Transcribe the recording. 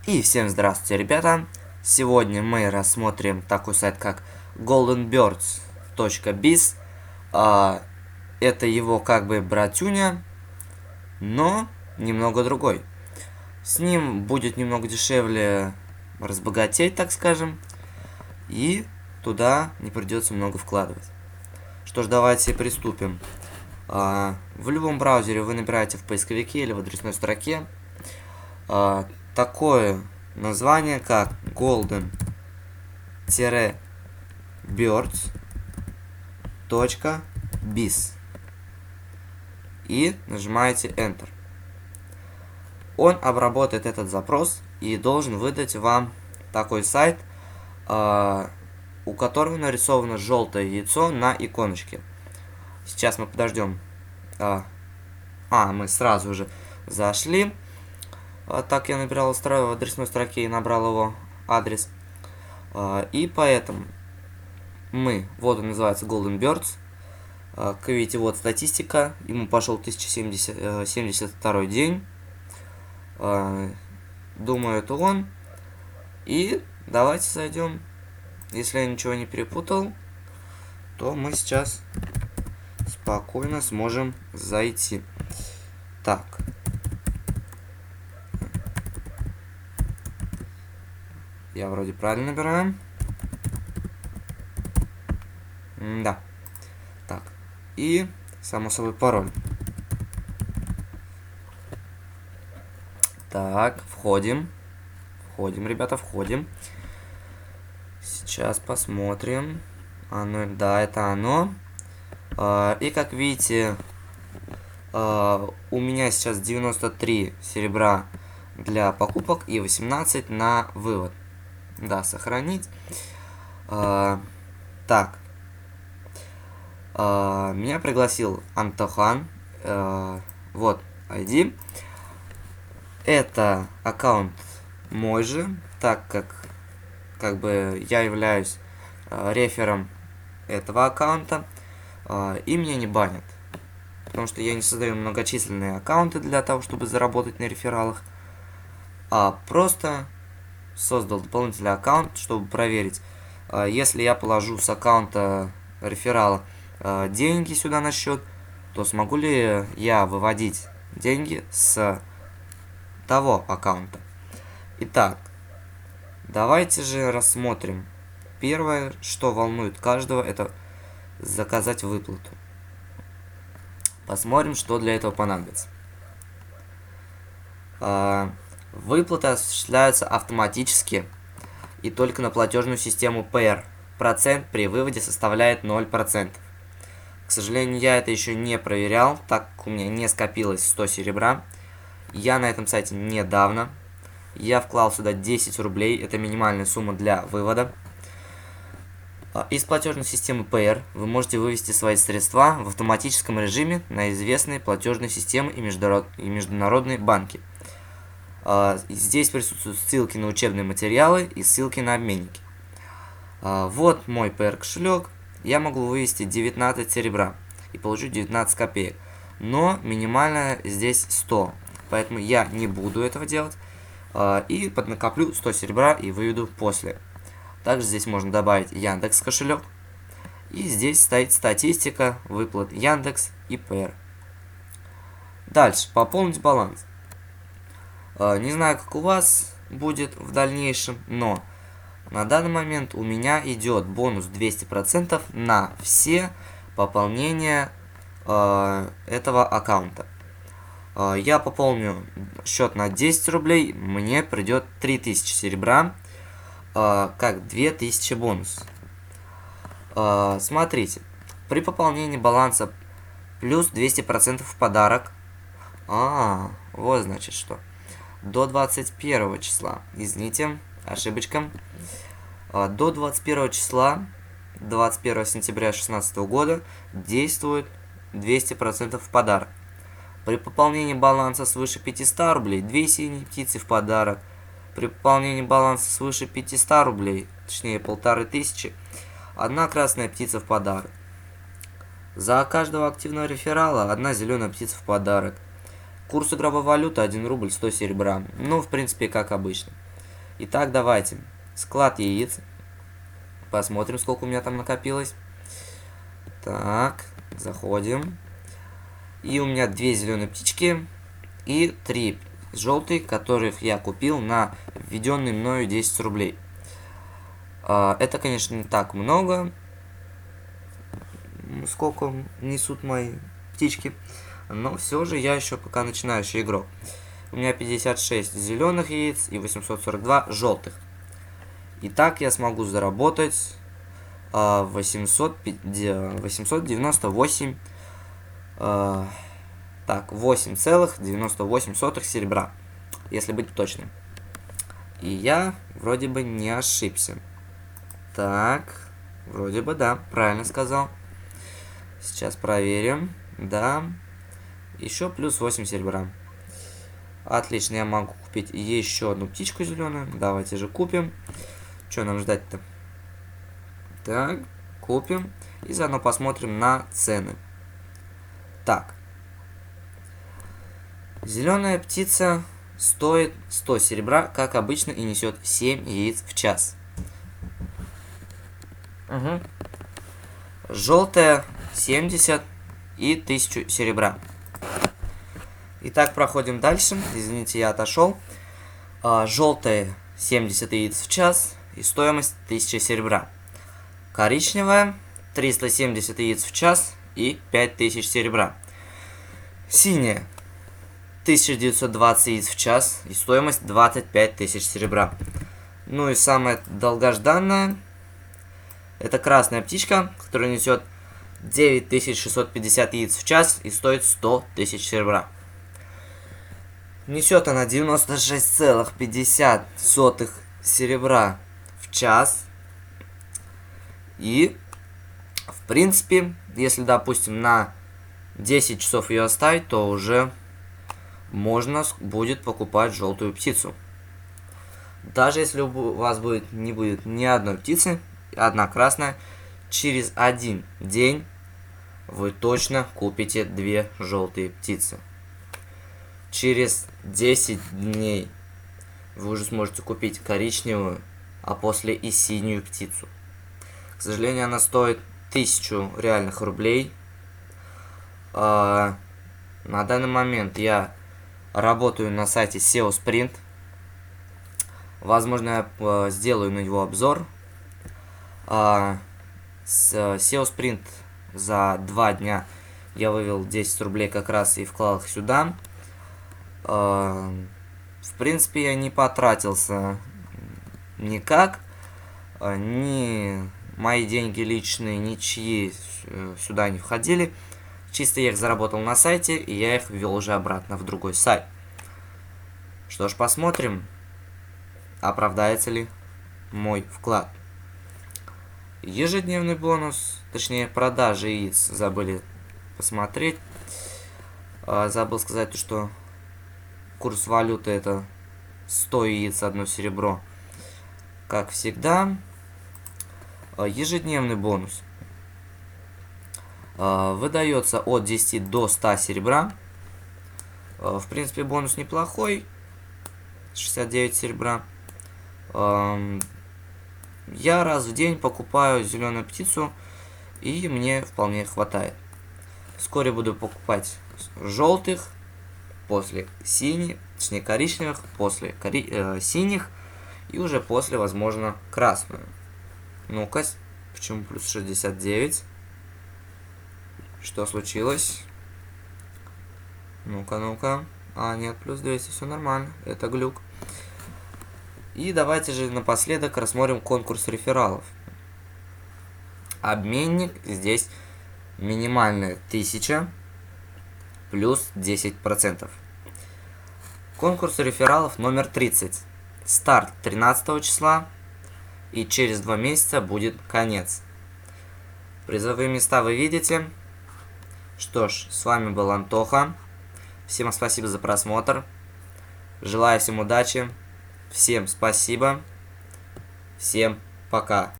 И всем здравствуйте, ребята! Сегодня мы рассмотрим такой сайт, как goldenbirds.biz. Это его как бы братюня, но немного другой. С ним будет немного дешевле разбогатеть, так скажем, и туда не придется много вкладывать. Что ж, давайте приступим. В любом браузере вы набираете в поисковике или в адресной строке такое название, как golden-birds.biz и нажимаете Enter. Он обработает этот запрос и должен выдать вам такой сайт, у которого нарисовано желтое яйцо на иконочке. Сейчас мы подождем. Мы сразу же зашли. Так я набирал в адресной строке и набрал его адрес. И поэтому вот он называется Golden Birds. Как видите, вот статистика. Ему пошел 1072 день. Думаю, это он. И давайте зайдем. Если я ничего не перепутал, то мы сейчас спокойно сможем зайти. Так. Я вроде правильно набираю. Да. Так. И, само собой, пароль. Так, входим. Входим, ребята, входим. Сейчас посмотрим. Да, это оно. И, как видите, у меня сейчас 93 серебра для покупок и 18 на вывод. Да, сохранить. Так. Меня пригласил Антохан. Вот ID. Это аккаунт мой же, так как бы я являюсь рефером этого аккаунта. И меня не банят. Потому что я не создаю многочисленные аккаунты для того, чтобы заработать на рефералах. Просто создал дополнительный аккаунт, чтобы проверить, если я положу с аккаунта реферала деньги сюда на счет, то смогу ли я выводить деньги с того аккаунта. Итак, давайте же рассмотрим. Первое, что волнует каждого, это заказать выплату. Посмотрим, что для этого понадобится. Выплаты осуществляются автоматически и только на платежную систему Payer. Процент при выводе составляет 0%. К сожалению, я это еще не проверял, так как у меня не скопилось 100 серебра. Я на этом сайте недавно. Я вклал сюда 10 рублей, это минимальная сумма для вывода. Из платежной системы Payer вы можете вывести свои средства в автоматическом режиме на известные платежные системы и международные банки. Здесь присутствуют ссылки на учебные материалы и ссылки на обменники. Вот мой Payer кошелек. Я могу вывести 19 серебра и получить 19 копеек. Но минимальная здесь 100. Поэтому я не буду этого делать. И поднакоплю 100 серебра и выведу после. Также здесь можно добавить Яндекс кошелек. И здесь стоит статистика выплат Яндекс и Payer. Дальше. Пополнить баланс. Не знаю, как у вас будет в дальнейшем, но на данный момент у меня идет бонус 200% на все пополнения этого аккаунта. Я пополню счет на 10 рублей, мне придет 3000 серебра, как 2000 бонус. Смотрите, при пополнении баланса плюс 200% в подарок. Вот значит что. До 21 числа, извините, ошибочка. До 21 числа, 21 сентября 2016 года, действует 200% в подарок. При пополнении баланса свыше 500 рублей 2 синие птицы в подарок. При пополнении баланса свыше 500 рублей, точнее 1500, 1 красная птица в подарок. За каждого активного реферала 1 зеленая птица в подарок. Курс игровой валюты 1 рубль 100 серебра. Ну, в принципе, как обычно. Итак, давайте. Склад яиц. Посмотрим, сколько у меня там накопилось. Так, заходим. И у меня 2 зеленые птички и 3 желтые, которых я купил на введенные мною 10 рублей. Это, конечно, не так много, сколько несут мои птички. Но все же я еще пока начинающий игрок. У меня 56 зеленых яиц и 842 желтых. Итак, я смогу заработать 898 8,98 серебра, если быть точным. И я вроде бы не ошибся. Так, вроде бы да, правильно сказал. Сейчас проверим. Да. Еще плюс 8 серебра. Отлично, я могу купить еще одну птичку зеленую. Давайте же купим. Что нам ждать-то? Так, купим. И заодно посмотрим на цены. Так. Зеленая птица стоит 100 серебра, как обычно, и несет 7 яиц в час. Угу. Желтая 70 и 1000 серебра. Итак, проходим дальше. Извините, я отошел. Желтая 70 яиц в час и стоимость 1000 серебра. Коричневая 370 яиц в час и 5000 серебра. Синяя 1920 яиц в час и стоимость 25 тысяч серебра. Ну и самое долгожданное, это красная птичка, которая несет 9650 яиц в час и стоит 100 тысяч серебра. Несет она 96,50 серебра в час. И, в принципе, если, допустим, на 10 часов ее оставить, то уже можно будет покупать желтую птицу. Даже если у вас не будет ни одной птицы, одна красная, через 1 день вы точно купите 2 желтые птицы. Через 10 дней вы уже сможете купить коричневую, а после и синюю птицу. К сожалению, она стоит 1000 реальных рублей. На данный момент я работаю на сайте SEO Sprint. Возможно, я сделаю на него обзор. С SEO Sprint за 2 дня я вывел 10 рублей как раз и вклал их сюда. В принципе, я не потратился никак. Ни мои деньги личные, ничьи сюда не входили. Чисто я их заработал на сайте, и я их ввел уже обратно в другой сайт. Что ж, посмотрим, оправдается ли мой вклад. Ежедневный бонус, точнее продажи яиц, забыли посмотреть. Забыл сказать, что курс валюты это 100 яиц, 1 серебро. Как всегда. Ежедневный бонус выдается от 10 до 100 серебра. В принципе, бонус неплохой. 69 серебра. Я раз в день покупаю зеленую птицу, и мне вполне хватает. Вскоре буду покупать желтых, после синих, точнее коричневых, после синих, и уже после, возможно, красную. Ну-ка, почему плюс 69? Что случилось? Ну-ка, ну-ка. Нет, плюс 200, все нормально. Это глюк. И давайте же напоследок рассмотрим конкурс рефералов. Обменник здесь минимальная 1000 плюс 10%. Конкурс рефералов номер 30. Старт 13 числа. И через 2 месяца будет конец. Призовые места вы видите. Что ж, с вами был Антоха. Всем спасибо за просмотр. Желаю всем удачи. Всем спасибо. Всем пока.